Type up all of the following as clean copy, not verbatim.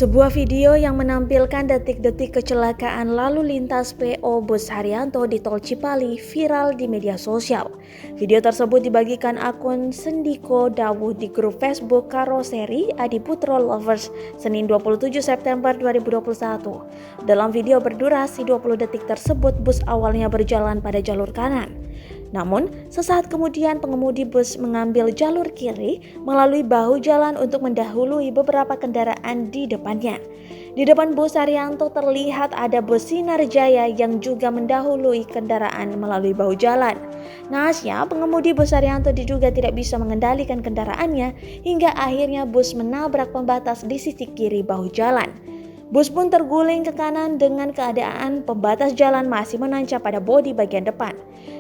Sebuah video yang menampilkan detik-detik kecelakaan lalu lintas PO Bus Haryanto di Tol Cipali viral di media sosial. Video tersebut dibagikan akun Sendiko Dawuh di grup Facebook Karoseri Adiputro Lovers Senin 27 September 2021. Dalam video berdurasi 20 detik tersebut, bus awalnya berjalan pada jalur kanan. Namun, sesaat kemudian pengemudi bus mengambil jalur kiri melalui bahu jalan untuk mendahului beberapa kendaraan di depannya. Di depan bus Haryanto terlihat ada bus Sinar Jaya yang juga mendahului kendaraan melalui bahu jalan. Nahasnya, pengemudi bus Haryanto diduga tidak bisa mengendalikan kendaraannya hingga akhirnya bus menabrak pembatas di sisi kiri bahu jalan. Bus pun terguling ke kanan dengan keadaan pembatas jalan masih menancap pada bodi bagian depan.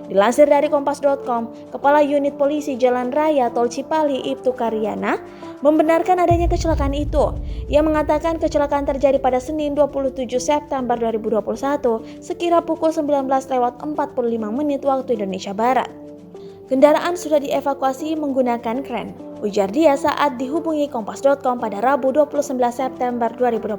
Dilansir dari kompas.com, Kepala Unit Polisi Jalan Raya Tol Cipali Ibtu Karyana membenarkan adanya kecelakaan itu. Ia mengatakan kecelakaan terjadi pada Senin 27 September 2021 sekira pukul 19.45 waktu Indonesia Barat. Kendaraan sudah dievakuasi menggunakan kren, ujar dia saat dihubungi kompas.com pada Rabu 29 September 2021.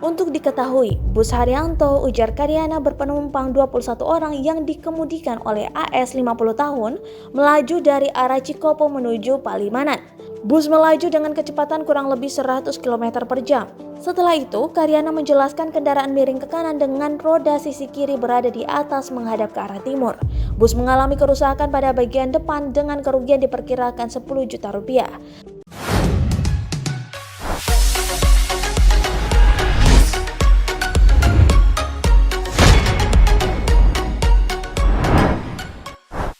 Untuk diketahui, bus Haryanto, ujar Karyana, berpenumpang 21 orang yang dikemudikan oleh AS 50 tahun melaju dari arah Cikopo menuju Palimanan. Bus melaju dengan kecepatan kurang lebih 100 km per jam. Setelah itu, Karyana menjelaskan kendaraan miring ke kanan dengan roda sisi kiri berada di atas menghadap ke arah timur. Bus mengalami kerusakan pada bagian depan dengan kerugian diperkirakan 10 juta rupiah.